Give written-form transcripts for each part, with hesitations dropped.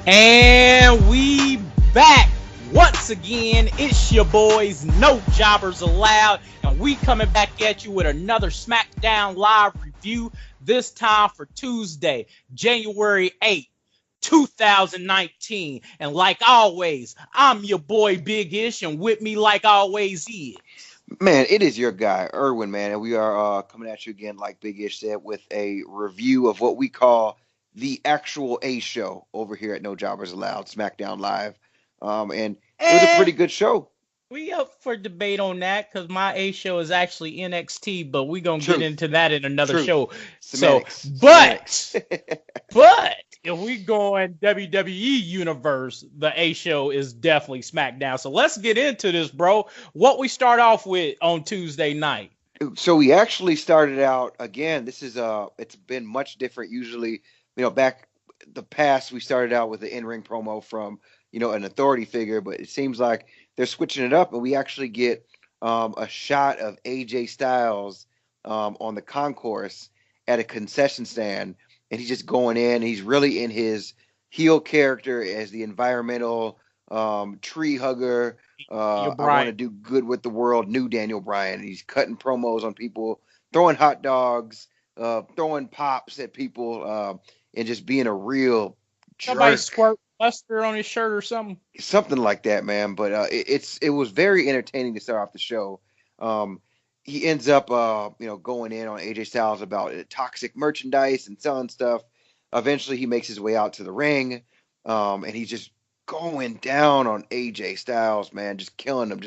And we back once again. It's your boys, No Jobbers Allowed, and we coming back at you with another SmackDown Live review. This time for Tuesday, January 8th, 2019. And like always, I'm your boy Big Ish, and with me, like always, is Man, it is your guy, Irwin, man, and we are coming at you again, like Big Ish said, with a review of what we call the actual A show over here at No Jobbers Allowed, SmackDown Live. And it was a and pretty good show. we up for debate on that because my A show is actually NXT, but we gonna get Truth, into that in another truth, show. So, semantics, semantics. but if we go in WWE universe, the A show is definitely SmackDown. So let's get into this, bro. What we start off with on Tuesday night. So we actually started out again. This is it's been much different. Usually, back the past we started out with an in-ring promo from an authority figure, but it seems like they're switching it up, and we actually get a shot of AJ Styles on the concourse at a concession stand, and he's just going in. He's really in his heel character as the environmental tree hugger. You're I want to Brian. do good with the world. New Daniel Bryan. He's cutting promos on people, throwing hot dogs, throwing pops at people, and just being a real Somebody jerk. squirt mustard on his shirt or something. Something like that, man. But it was very entertaining to start off the show. Um, he ends up going in on AJ Styles about toxic merchandise and selling stuff. Eventually, he makes his way out to the ring, and he's just going down on AJ Styles, man, just killing him,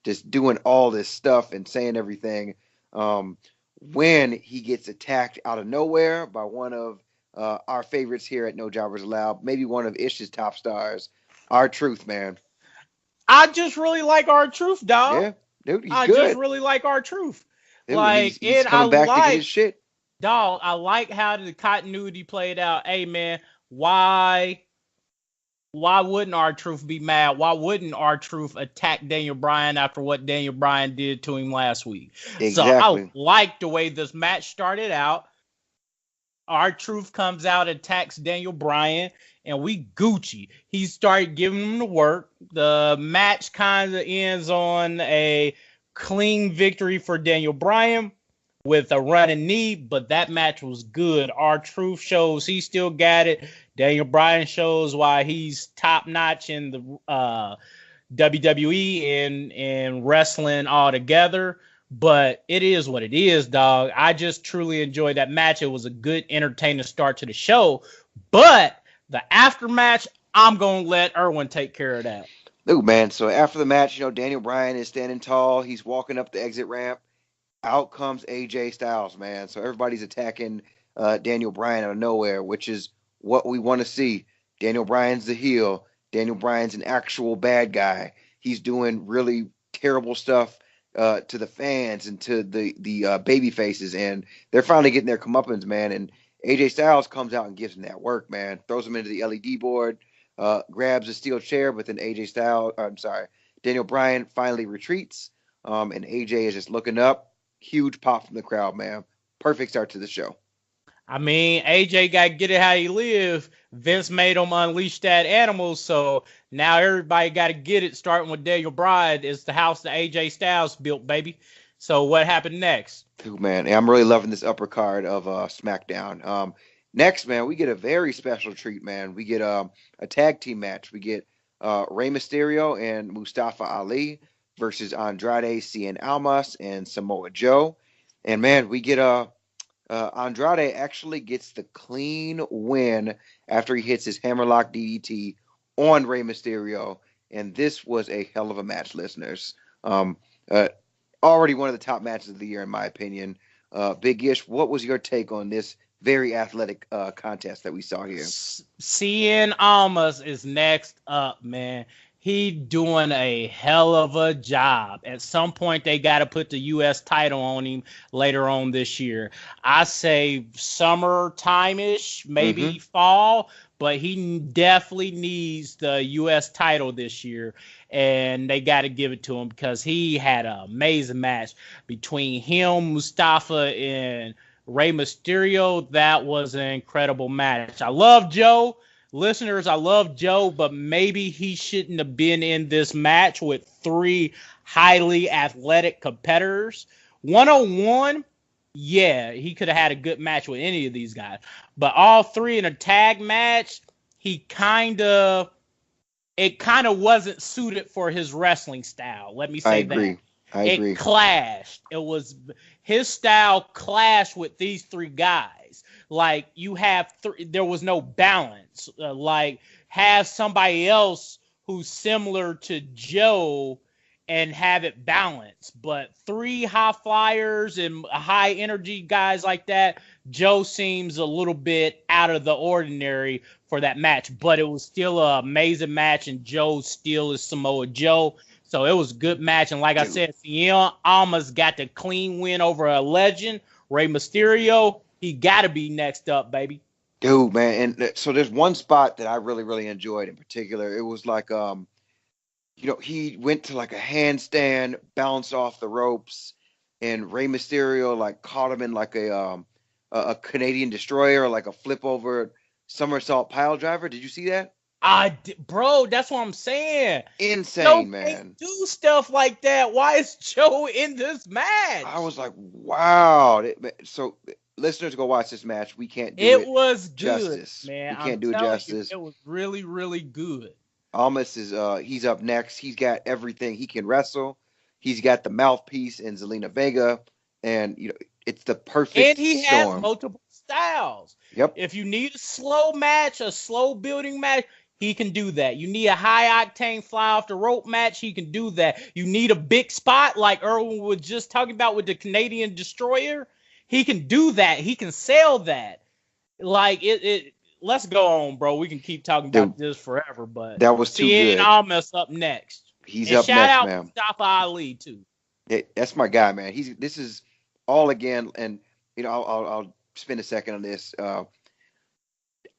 just doing all this stuff and saying everything. Um, when he gets attacked out of nowhere by one of our favorites here at No Jobbers Allowed, maybe one of Ish's top stars, R-Truth, man. I just really like our truth, dog. Yeah, dude, he's I just good. really like our truth. Dude, he's And I coming back to get his like shit. dog, I like how the continuity played out. Hey man, why wouldn't our truth be mad? Why wouldn't our truth attack Daniel Bryan after what Daniel Bryan did to him last week? So I Exactly. like the way this match started out. Our truth comes out, attacks Daniel Bryan, and we Gucci. He started giving him the work. The match kind of ends on a clean victory for Daniel Bryan with a running knee, but that match was good. Our truth shows he still got it. Daniel Bryan shows why he's top notch in the WWE and wrestling altogether. But it is what it is, dog. I just truly enjoyed that match. It was a good, entertaining start to the show. But the aftermatch, I'm gonna let Erwin take care of that. Dude, man. So after the match, Daniel Bryan is standing tall. He's walking up the exit ramp. Out comes AJ Styles, man. So everybody's attacking Daniel Bryan out of nowhere, which is what we want to see. Daniel Bryan's the heel. Daniel Bryan's an actual bad guy. He's doing really terrible stuff to the fans and to the baby faces, and they're finally getting their comeuppance, man. And AJ Styles comes out and gives him that work, man. Throws him into the LED board, grabs a steel chair, but then Daniel Bryan finally retreats, and AJ is just looking up. Huge pop from the crowd, man. Perfect start to the show. I mean, AJ got to get it how he live. Vince made him unleash that animal, so now everybody got to get it. Starting with Daniel Bryan, it's the house that AJ Styles built, baby. So what happened next? Ooh, man, I'm really loving this upper card of SmackDown. Next, man, we get a very special treat, man. We get a tag team match. We get Rey Mysterio and Mustafa Ali versus Andrade Cien Almas and Samoa Joe. And man, we get Andrade actually gets the clean win after he hits his hammerlock DDT on Rey Mysterio. And this was a hell of a match, listeners. Um, uh, Already one of the top matches of the year, in my opinion. Big Ish, what was your take on this very athletic contest that we saw here? Cien Almas is next up, man. He doing a hell of a job. At some point, they got to put the U.S. title on him later on this year. I say summertime-ish, Mm-hmm. maybe fall, but he definitely needs the U.S. title this year, and they got to give it to him because he had an amazing match between him, Mustafa, and Rey Mysterio. That was an incredible match. I love Joe. listeners, I love Joe, but maybe he shouldn't have been in this match with three highly athletic competitors. 101, yeah, he could have had a good match with any of these guys. But all three in a tag match, it kind of wasn't suited for his wrestling style. Let me I say that. agree. I It agree. clashed. It was his style clashed with these three guys. Like you have there was no balance. Like have somebody else who's similar to Joe and have it balanced. But three high flyers and high energy guys like that, Joe seems a little bit out of the ordinary for that match. But it was still an amazing match, and Joe still is Samoa Joe. So it was a good match. And like I said, Cien Almas got the clean win over a legend, Rey Mysterio. He got to be next up, baby. Dude, man. And so there's one spot that I really, really enjoyed in particular. It was like, he went to like a handstand, bounced off the ropes, and Rey Mysterio like caught him in like a Canadian destroyer, like a flip over somersault pile driver. Did you see that? Bro, that's what I'm saying. Joe Insane, can't man. do stuff like that. Why is Joe in this match? I was like, wow. So listeners, go watch this match. We can't do It it was good, justice. man. We I'm can't do it telling you, justice. it was really, really good. Almas is he's up next. He's got everything. He can wrestle. He's got the mouthpiece in Zelina Vega, and it's the And perfect he has storm. multiple styles. Yep. If you need a slow match, a slow building match, he can do that. You need a high octane fly off the rope match, he can do that. You need a big spot like Erwin was just talking about with the Canadian Destroyer, he can do that. He can sell that. Like it let's go on, bro. We can keep talking Dude, about this forever, but that was too Cien good. Almas up next. He's And up shout next, out man. Mustafa Ali too. That's my guy, man. This is all again, and I'll spend a second on this.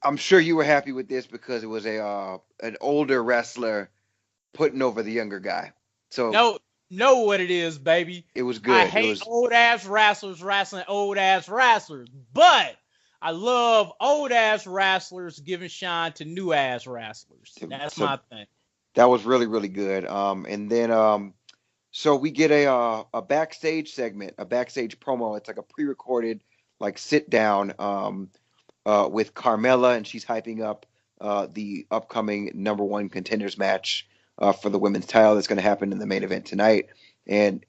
I'm sure you were happy with this because it was an older wrestler putting over the younger guy. So Know what it is, baby. it was I good. It hate was old ass wrestlers wrestling old ass wrestlers, but I love old ass wrestlers giving shine to new ass wrestlers. That's so my thing. that was really really good. And then so we get a backstage segment, a backstage promo. It's like a pre-recorded like sit down with Carmella, and she's hyping up the upcoming number one contenders match for the women's title that's going to happen in the main event tonight. And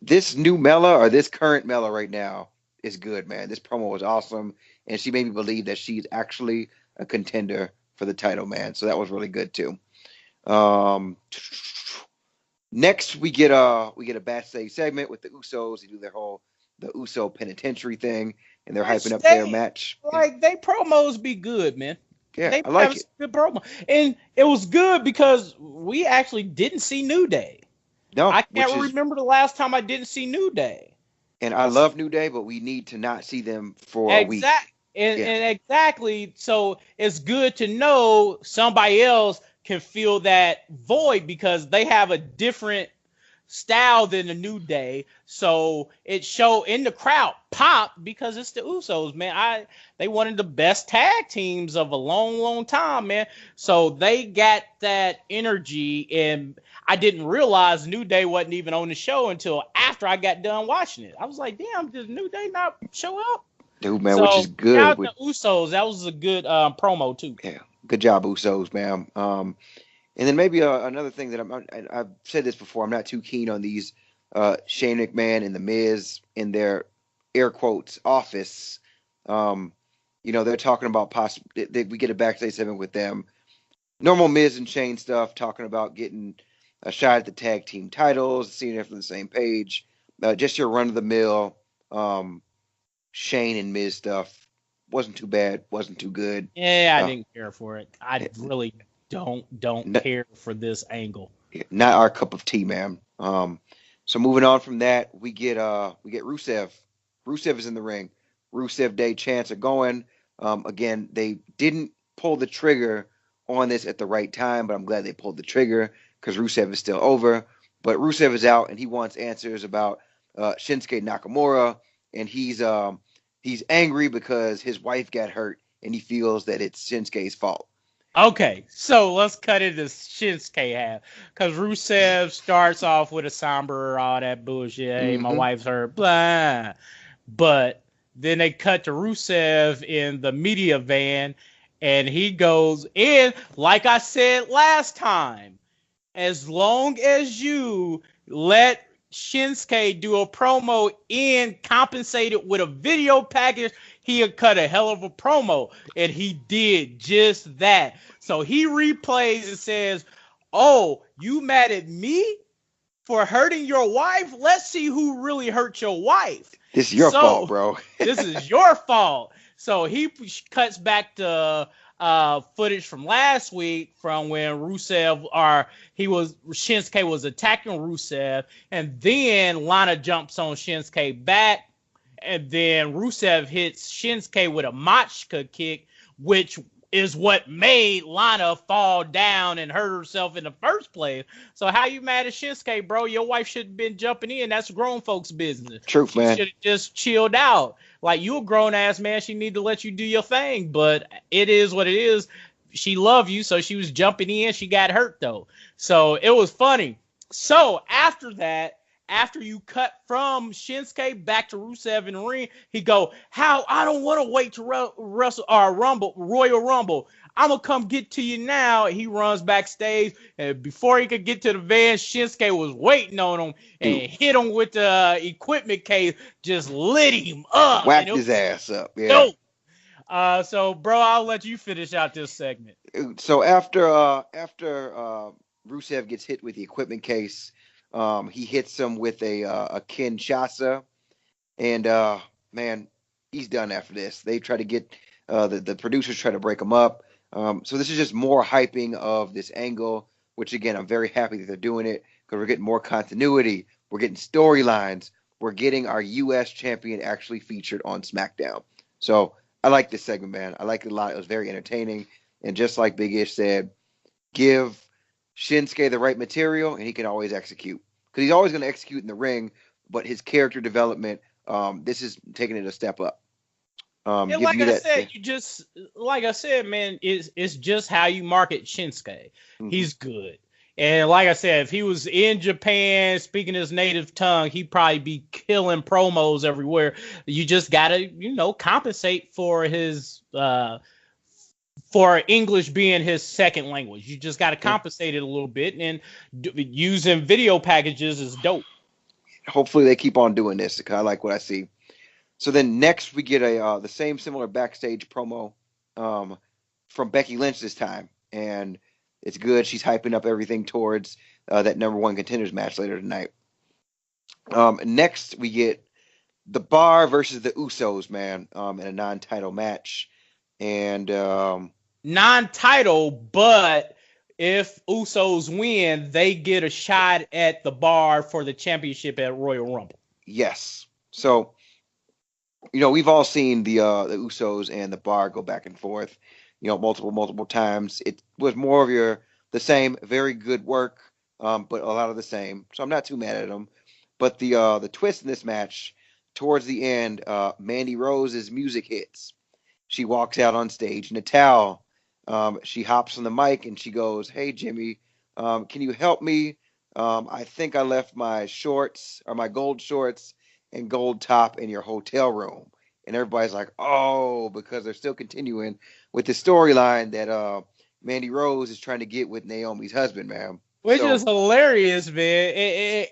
this new Mella or this current Mella right now is good, man. This promo was awesome, and she made me believe that she's actually a contender for the title, man. So that was really good too. Next, we get a backstage segment with the Usos. They do the Uso penitentiary thing, and they're hyping up their match. Like they promos be good, man. Yeah, They I like have it. good promo, and it was good because we actually didn't see New Day. No, I can't remember the last time I didn't see New Day. And I love New Day, but we need to not see them for a week. And exactly. So it's good to know somebody else can fill that void because they have a different style than the New Day. So it show in the crowd pop because it's the Usos, man. They one of the best tag teams of a long, long time, man. So they got that energy, and I didn't realize New Day wasn't even on the show until after I got done watching it. I was like, damn, did New Day not show up? Dude, man, which is good. Shout out to Usos. That was a good promo too. Yeah, good job, Usos, man. And then maybe another thing that I've said this before. I'm not too keen on these Shane McMahon and the Miz in their air quotes office. They're talking about we get a backstage segment with them. Normal Miz and Shane stuff, talking about getting a shot at the tag team titles, seeing it from the same page. Just your run of the mill Shane and Miz stuff. Wasn't too bad. Wasn't too good. Yeah, I didn't care for it. I really don't care for this angle. Not our cup of tea, man. So moving on from that, we get Rusev. Rusev is in the ring. Rusev Day chants are going. Again, they didn't pull the trigger on this at the right time, but I'm glad they pulled the trigger because Rusev is still over. But Rusev is out, and he wants answers about Shinsuke Nakamura, and he's angry because his wife got hurt, and he feels that it's Shinsuke's fault. Okay, so let's cut into Shinsuke half. Because Rusev starts off with a somber, all that bullshit. Hey, my wife's hurt, blah. But then they cut to Rusev in the media van, and he goes in, like I said last time, as long as you let Shinsuke do a promo and compensate it with a video package, he'll cut a hell of a promo. And he did just that. So he replays and says, "Oh, you mad at me for hurting your wife? Let's see who really hurt your wife." This is your fault, bro. This is your fault. So he cuts back to footage from last week from when Shinsuke was attacking Rusev, and then Lana jumps on Shinsuke back, and then Rusev hits Shinsuke with a Machka kick, which is what made Lana fall down and hurt herself in the first place. So how you mad at Shinsuke, bro? Your wife should have been jumping in. That's grown folks' business. Truth, man. She should have just chilled out. Like, you a grown-ass man. She need to let you do your thing. But it is what it is. She loved you, so she was jumping in. She got hurt, though. So it was funny. So after that, after you cut from Shinsuke back to Rusev in the ring, he go, "How? I don't want to wait to Royal Rumble. I'm gonna come get to you now." He runs backstage, and before he could get to the van, Shinsuke was waiting on him and hit him with the equipment case, just lit him up, whacked his ass up. Yeah. Dope. So, bro, I'll let you finish out this segment. So after Rusev gets hit with the equipment case, he hits him with a Kinshasa, and man, he's done after this. They try to get the producers try to break him up. So this is just more hyping of this angle, which again, I'm very happy that they're doing it because we're getting more continuity. We're getting storylines. We're getting our U.S. champion actually featured on SmackDown. So I like this segment, man. I like it a lot. It was very entertaining. And just like Big Ish said, give Shinsuke the right material and he can always execute. Because he's always going to execute in the ring, but his character development, this is taking it a step up. And like I said, man, it's just how you market Shinsuke. Mm-hmm. He's good. And like I said, if he was in Japan speaking his native tongue, he'd probably be killing promos everywhere. You just gotta, compensate for his for English being his second language. You just gotta compensate it a little bit, and using video packages is dope. Hopefully they keep on doing this. I like what I see. So then next we get the same similar backstage promo from Becky Lynch this time, and it's good. She's hyping up everything towards that number one contenders match later tonight. Next we get the Bar versus the Usos, man, in a non-title match, and non-title, but if Usos win, they get a shot at the Bar for the championship at Royal Rumble. Yes. So, we've all seen the Usos and the Bar go back and forth, multiple times. It was more of the same, very good work, but a lot of the same. So I'm not too mad at them. But the twist in this match, towards the end, Mandy Rose's music hits. She walks out on stage in a towel. She hops on the mic and she goes, "Hey, Jimmy, can you help me? I think I left my shorts or my gold shorts and gold top in your hotel room." And everybody's like, "Oh," because they're still continuing with the storyline that Mandy Rose is trying to get with Naomi's husband, man. Which is hilarious, man.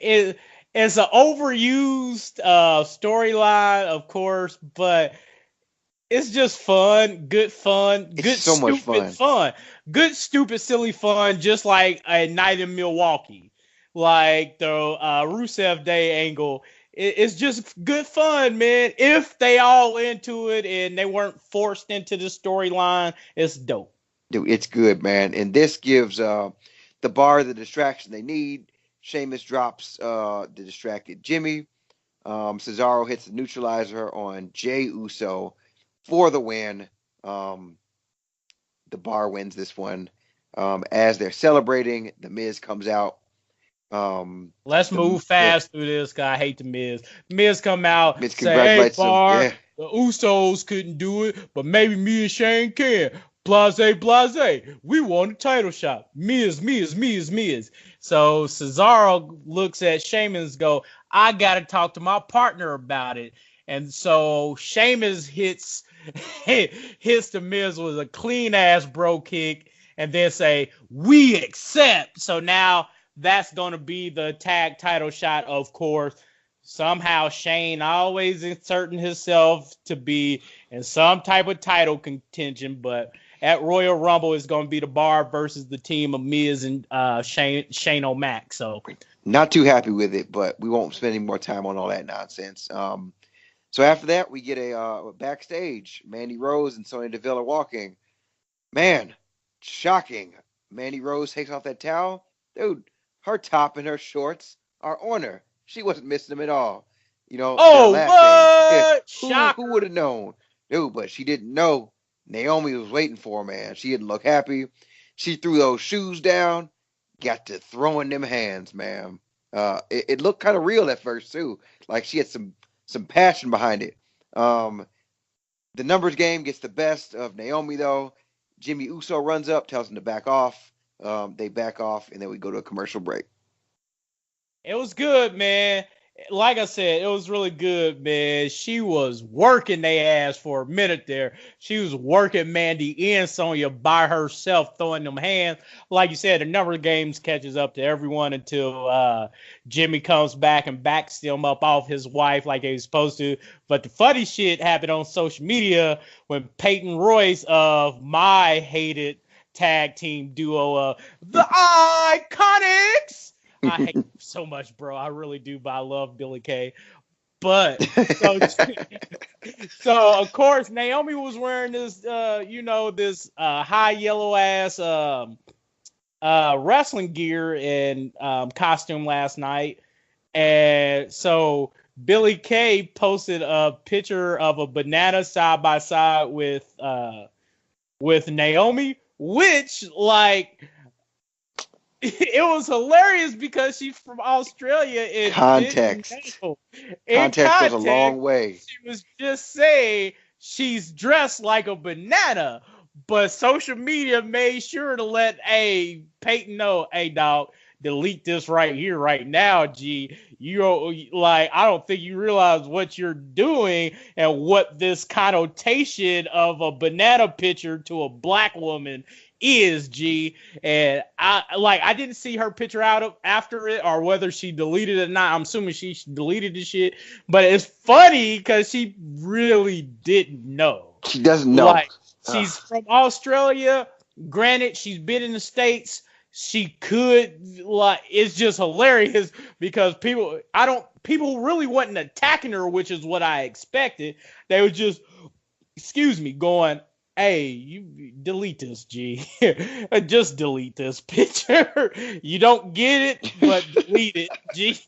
It's an overused storyline, of course, but it's just fun, good, so much fun. Good, stupid, silly fun, just like a night in Milwaukee. Like the Rusev Day angle. It's just good fun, man. If they all into it and they weren't forced into the storyline, it's dope. Dude, it's good, man. And this gives the Bar the distraction they need. Sheamus drops the distracted Jimmy. Cesaro hits the neutralizer on Jey Uso for the win. The Bar wins this one. As they're celebrating, The Miz comes out. Let's move fast through this, guy. I hate The Miz. Miz come out, Miz say, "Hey, Bar, the Usos couldn't do it, but maybe me and Shane can. blase. We want a title shot. Miz. So Cesaro looks at Sheamus, go, I gotta talk to my partner about it. And so Sheamus hits the Miz with a clean ass bro kick, and then say, we accept. So now that's gonna be the tag title shot, of course. Somehow Shane always inserting himself to be in some type of title contention, but at Royal Rumble is going to be the Bar versus the team of Miz and Shane O'Mac. So Not too happy with it, but we won't spend any more time on all that nonsense. So after that, we get a backstage. Mandy Rose and Sonya Deville are walking. Man, shocking. Mandy Rose takes off that towel. Dude, her top and her shorts are on her. She wasn't missing them at all. They're laughing. what? Who would have known? Dude, but she didn't know. Naomi was waiting for her, man. She didn't look happy. She threw those shoes down, got to throwing them hands, man. It looked kind of real at first, too. Like she had some passion behind it. The numbers game gets the best of Naomi, though. Jimmy Uso runs up, tells him to back off. They back off, and then we go to a commercial break. It was good, man. Like I said, it was really good, man. She was working their ass for a minute there. She was working Mandy and Sonya by herself, throwing them hands. Like you said, the number of games catches up to everyone until Jimmy comes back and backs him up off his wife like they was supposed to. But the funny shit happened on social media when Peyton Royce of my hated tag team duo, the Iconics. I hate him so much, bro. I really do, but I love Billy Kay. But so of course Naomi was wearing this, this high yellow ass wrestling gear and costume last night, and so Billy Kay posted a picture of a banana side by side with Naomi, which like. It was hilarious because she's from Australia and context. Context goes a long way. She was just saying she's dressed like a banana, but social media made sure to let Peyton know, hey dog, delete this right here, right now, G. I don't think you realize what you're doing and what this connotation of a banana picture to a black woman is, G. And I didn't see her picture after it or whether she deleted it or not. I'm assuming she deleted the shit, but it's funny because she really didn't know. She doesn't know. Like, she's from Australia. Granted, she's been in the States. She could, it's just hilarious because people really wasn't attacking her, which is what I expected. They were just, going, hey, you delete this, G. Just delete this picture. You don't get it, but delete it, G.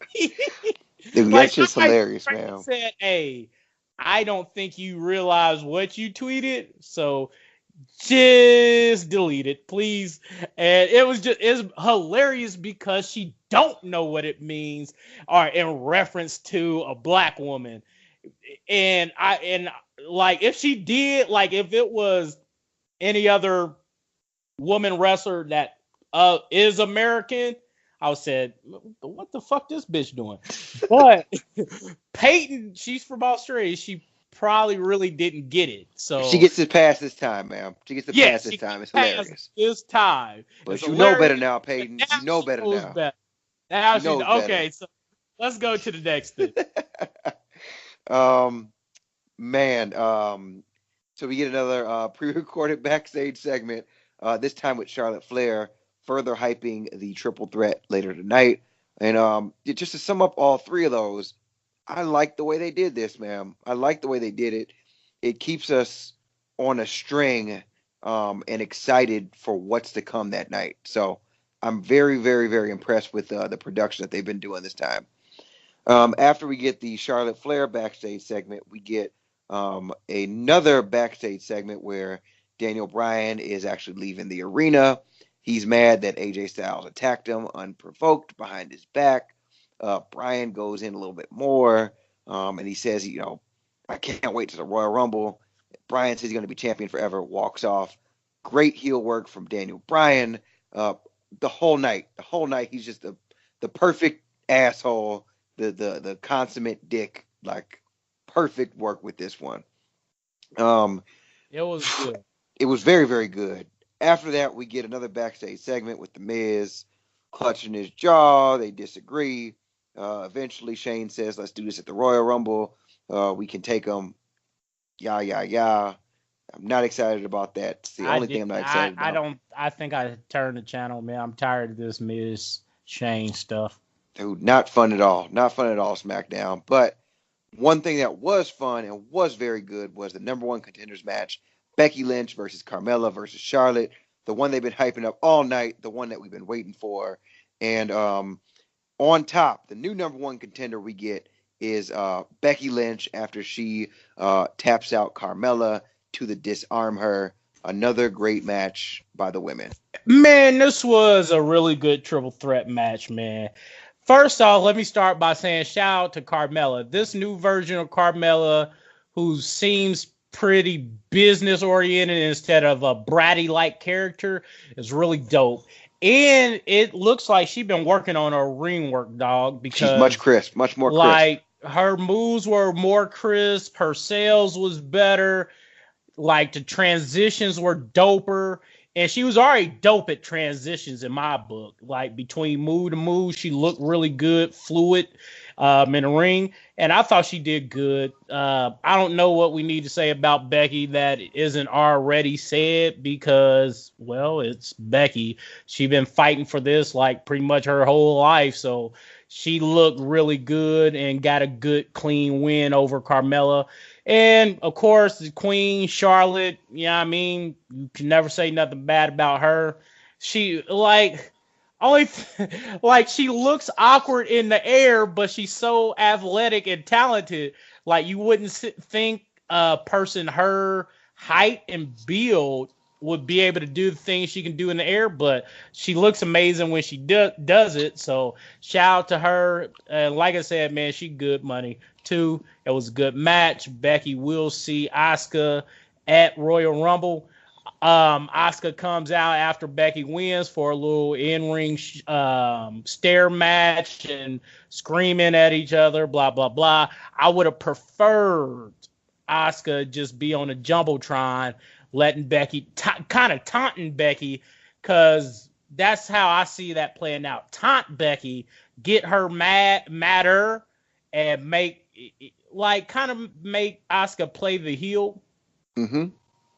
Dude, that's just hilarious, man. Said, hey, I don't think you realize what you tweeted, so just delete it, please. And it's hilarious because she don't know what it means or in reference to a black woman. And if she did, if it was any other woman wrestler that is American, I would said, what the fuck this bitch doing? But Peyton, she's from Australia. She probably really didn't get it. So she gets it past this time, man. She gets it past this time. It's hilarious. This time. But you know better now, Peyton. You know better now. Now she knows okay, so let's go to the next thing. So we get another pre-recorded backstage segment, this time with Charlotte Flair, further hyping the triple threat later tonight. And just to sum up all three of those, I like the way they did this, man. I like the way they did it. It keeps us on a string and excited for what's to come that night. So I'm very, very, very impressed with the production that they've been doing this time. After we get the Charlotte Flair backstage segment, we get another backstage segment where Daniel Bryan is actually leaving the arena. He's mad that AJ Styles attacked him unprovoked behind his back. Bryan goes in a little bit more, and he says, I can't wait to the Royal Rumble. Bryan says he's going to be champion forever, walks off. Great heel work from Daniel Bryan. The whole night, he's just the perfect asshole, the consummate dick. Like, perfect work with this one. It was good. It was very, very good. After that, we get another backstage segment with The Miz clutching his jaw. They disagree. Eventually, Shane says, "Let's do this at the Royal Rumble. We can take them." Yeah, yeah, yeah. I'm not excited about that. It's the only thing I'm not excited about. I think I turned the channel, man. I'm tired of this Miz Shane stuff. Dude, not fun at all. Not fun at all, SmackDown. But one thing that was fun and was very good was the number one contenders match. Becky Lynch versus Carmella versus Charlotte. The one they've been hyping up all night. The one that we've been waiting for. And on top, the new number one contender we get is Becky Lynch after she taps out Carmella to the disarm her. Another great match by the women. Man, this was a really good triple threat match, man. First off, let me start by saying shout out to Carmella. This new version of Carmella, who seems pretty business oriented instead of a bratty like character, is really dope. And it looks like she's been working on her ring work, dog, because she's much more crisp. Like, her moves were more crisp, her sales was better, like the transitions were doper. And she was already dope at transitions in my book. Like, between move to move, she looked really good, fluid in the ring. And I thought she did good. I don't know what we need to say about Becky that isn't already said because, well, it's Becky. She's been fighting for this like pretty much her whole life. So she looked really good and got a good, clean win over Carmella. And, of course, the Queen, Charlotte, I mean, you can never say nothing bad about her. She, like, she looks awkward in the air, but she's so athletic and talented. Like, you wouldn't think a person her height and build would be able to do the things she can do in the air, but she looks amazing when she does it. So shout out to her. Like I said, man, she good money too. It was a good match. Becky will see Asuka at Royal Rumble. Asuka comes out after Becky wins for a little in-ring stare match and screaming at each other, blah, blah, blah. I would have preferred Asuka just be on a Jumbotron letting Becky, kind of taunting Becky, because that's how I see that playing out. Taunt Becky, get her madder, and make Asuka play the heel. Mm-hmm.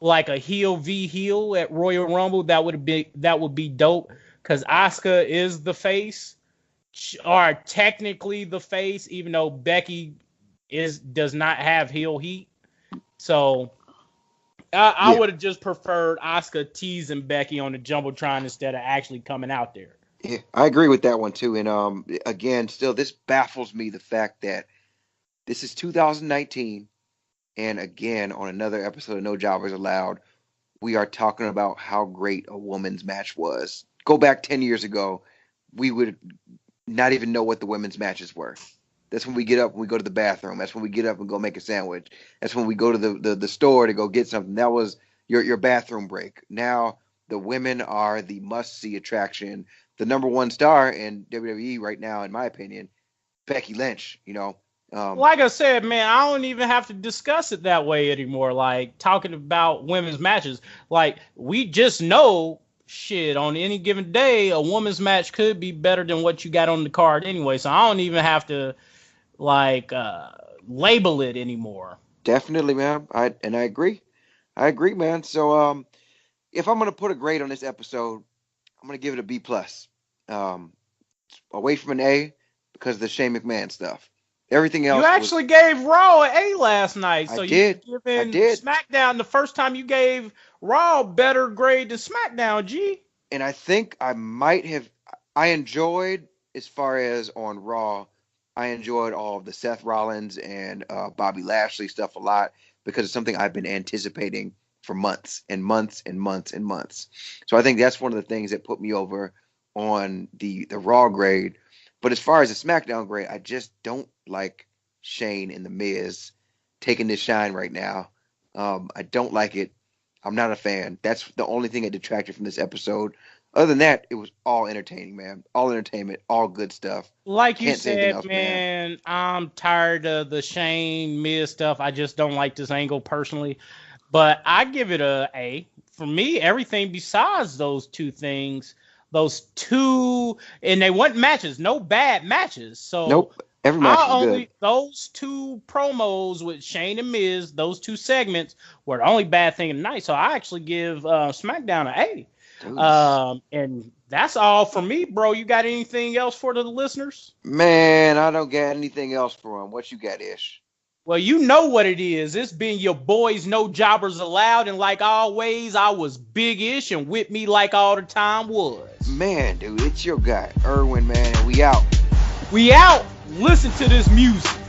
Like a heel v heel at Royal Rumble. That would be dope, because Asuka is the face, or technically the face, even though Becky does not have heel heat. So I would have just preferred Asuka teasing Becky on the Jumbotron instead of actually coming out there. Yeah, I agree with that one too. And again, still, this baffles me, the fact that this is 2019, and again, on another episode of No Jobbers Allowed, we are talking about how great a women's match was. Go back 10 years ago, we would not even know what the women's matches were. That's when we get up and we go to the bathroom. That's when we get up and go make a sandwich. That's when we go to the store to go get something. That was your bathroom break. Now the women are the must-see attraction. The number one star in WWE right now, in my opinion, Becky Lynch. Like I said, man, I don't even have to discuss it that way anymore. Like, talking about women's matches, like, we just know, shit, on any given day, a women's match could be better than what you got on the card anyway. So I don't even have to label it anymore. Definitely, man. I agree. I agree, man. So if I'm gonna put a grade on this episode, I'm gonna give it a B plus. Away from an A because of the Shane McMahon stuff. Everything else. You actually gave Raw an A last night. So I did. SmackDown the first time you gave Raw a better grade than SmackDown, G. And I think I might have. I enjoyed, as far as on Raw, I enjoyed all of the Seth Rollins and Bobby Lashley stuff a lot, because it's something I've been anticipating for months and months and months and months. So I think that's one of the things that put me over on the Raw grade. But as far as the SmackDown grade, I just don't like Shane and The Miz taking this shine right now. I don't like it. I'm not a fan. That's the only thing that detracted from this episode. Other than that, it was all entertaining, man. All entertainment, all good stuff. Like you Can't say anything said, else, man. man, I'm tired of the Shane Miz stuff. I just don't like this angle personally. But I give it a A. For me, everything besides those two things, and they weren't matches, no bad matches. So Nope. Every match was good. those two promos with Shane and Miz, those two segments were the only bad thing of the night. So I actually give SmackDown an A. And that's all for me, bro. You got anything else for the listeners? Man, I don't got anything else for him. What you got, Ish? Well, you know what it is. It's been your boys, No Jobbers Allowed, and like always, I was Big-ish, and with me like all the time was. Man, dude, it's your guy, Erwin, man, and we out. We out. Listen to this music.